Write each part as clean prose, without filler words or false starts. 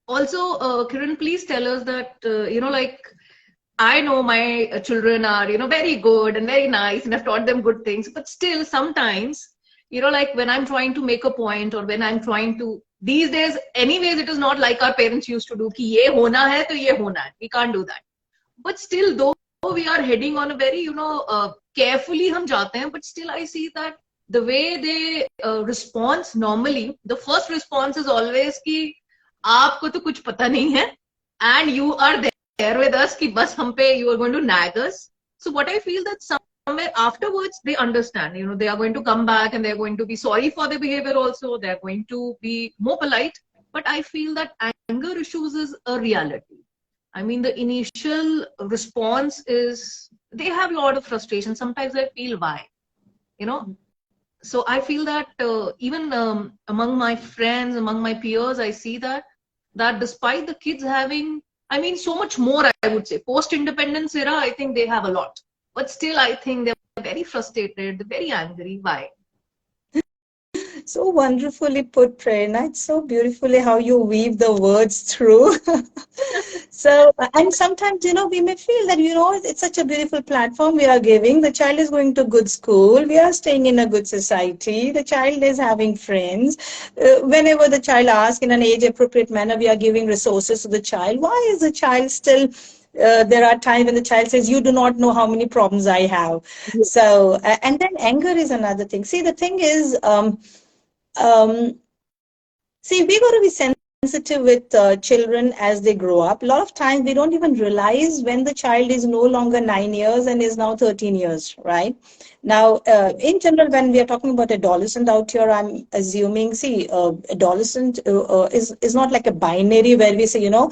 Also, Kiran, please tell us that, like, I know my children are, very good and very nice, and I've taught them good things. But still, sometimes, like when I'm trying to make a point, or when I'm trying to, these days, anyways, it is not like our parents used to do, ki ye hona hai, to ye hona hai. We can't do that. But still, though we are heading on a very, carefully hum jate hain, but still I see that the way they respond normally, the first response is always ki, aapko to kuch pata nahi hai, and you are there with us ki bas hum pe you are going to nag us. So what I feel that somewhere afterwards they understand, they are going to come back and they're going to be sorry for their behavior also, they're going to be more polite. But I feel that anger issues is a reality. I mean, the initial response is they have a lot of frustration. Sometimes I feel why, you know. So I feel that even among my friends, among my peers, I see that despite the kids having, I mean, so much more, I would say, post-independence era, I think they have a lot. But still, I think they're very frustrated, they're very angry. Why? So wonderfully put, Prerna. It's so beautifully how you weave the words through. So, and sometimes, we may feel that, it's such a beautiful platform we are giving. The child is going to good school. We are staying in a good society. The child is having friends. Whenever the child asks in an age-appropriate manner, we are giving resources to the child. Why is the child still there are times when the child says, you do not know how many problems I have. So, and then anger is another thing. See, the thing is, um, see, we got to be sensitive with children as they grow up. A lot of times we don't even realize when the child is no longer 9 years and is now 13 years, right? Now, in general, when we are talking about adolescent out here, I'm assuming, see, adolescent is not like a binary where we say, now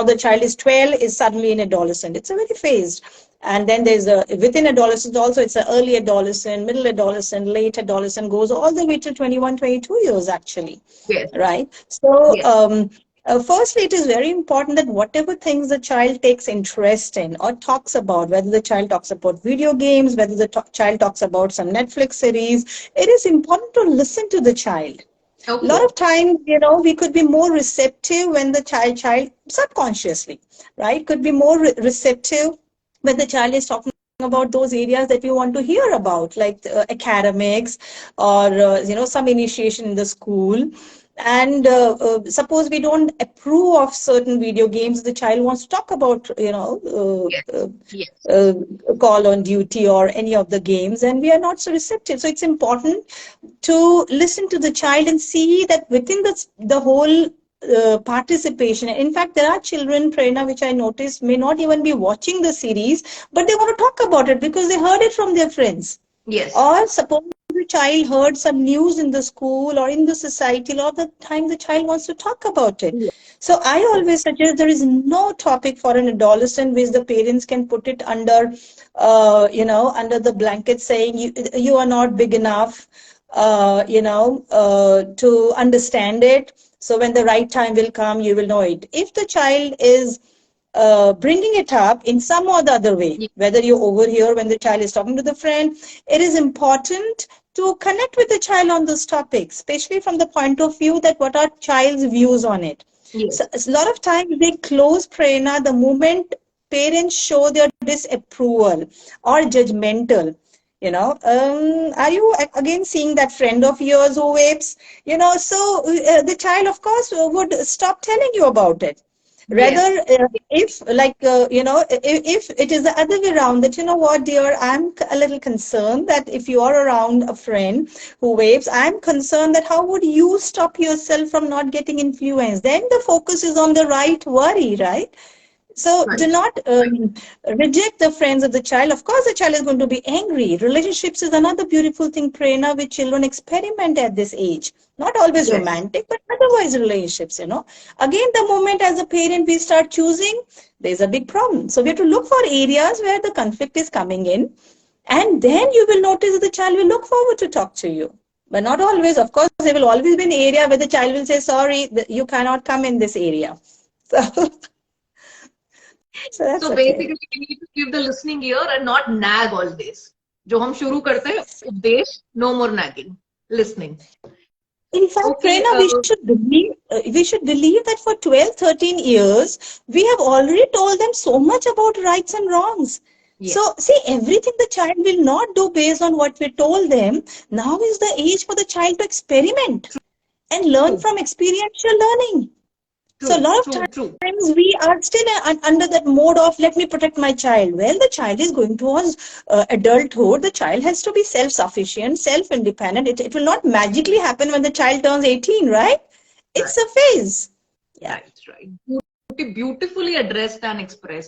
the child is 12, is suddenly an adolescent. It's a very phased. And then there's within adolescence also, it's an early adolescent, middle adolescent, late adolescent, goes all the way to 21, 22 years actually, Yes, right? So, yes, firstly, it is very important that whatever things the child takes interest in or talks about, whether the child talks about video games, whether the child talks about some Netflix series, it is important to listen to the child. A lot okay, of times, we could be more receptive when the child subconsciously, right, could be more receptive when the child is talking about those areas that we want to hear about, like academics or some initiation in the school. And suppose we don't approve of certain video games, the child wants to talk about, yes, yes, uh, Call on Duty or any of the games, and we are not so receptive. So it's important to listen to the child and see that within the whole participation. In fact, there are children, Prerna, which I noticed may not even be watching the series, but they want to talk about it because they heard it from their friends. yes, Or suppose the child heard some news in the school or in the society, a lot of the time the child wants to talk about it. yes, So I always suggest there is no topic for an adolescent which the parents can put it under, under the blanket saying you are not big enough, to understand it. So when the right time will come, you will know it. If the child is bringing it up in some or the other way, yes, whether you overhear when the child is talking to the friend, it is important to connect with the child on this topic, especially from the point of view that what are child's views on it. yes, So a lot of times they close Prerna the moment parents show their disapproval or judgmental. Are you again seeing that friend of yours who vapes? So the child, of course, would stop telling you about it. yes, Rather, if like, if it is the other way around, that, what, dear, I'm a little concerned that if you are around a friend who vapes, I'm concerned that how would you stop yourself from not getting influenced? Then the focus is on the right worry, right? So do right, not reject the friends of the child. Of course, the child is going to be angry. Relationships is another beautiful thing, Prerna, which children experiment at this age. Not always yes, romantic, but otherwise relationships. Again, the moment as a parent we start choosing, there's a big problem. So we have to look for areas where the conflict is coming in. And then you will notice that the child will look forward to talk to you. But not always. Of course, there will always be an area where the child will say, sorry, you cannot come in this area. So, so that's So okay. basically, we need to give the listening ear and not nag always. जो हम शुरू करते हैं उपदेश, no more nagging, listening. In fact, Okay. Prerna, we should believe that for 12, 13 years, we have already told them so much about rights and wrongs. So, Yes. see, everything the child will not do based on what we told them. Now is the age for the child to experiment and learn True. from experiential learning. So, a True. lot of True. True. times we are still under that mode of let me protect my child. Well, the child is going towards adulthood. The child has to be self-sufficient, self-independent. It will not magically happen when the child turns 18, right? It's Right. a phase. Yeah. Right. Right. Beautifully addressed and expressed.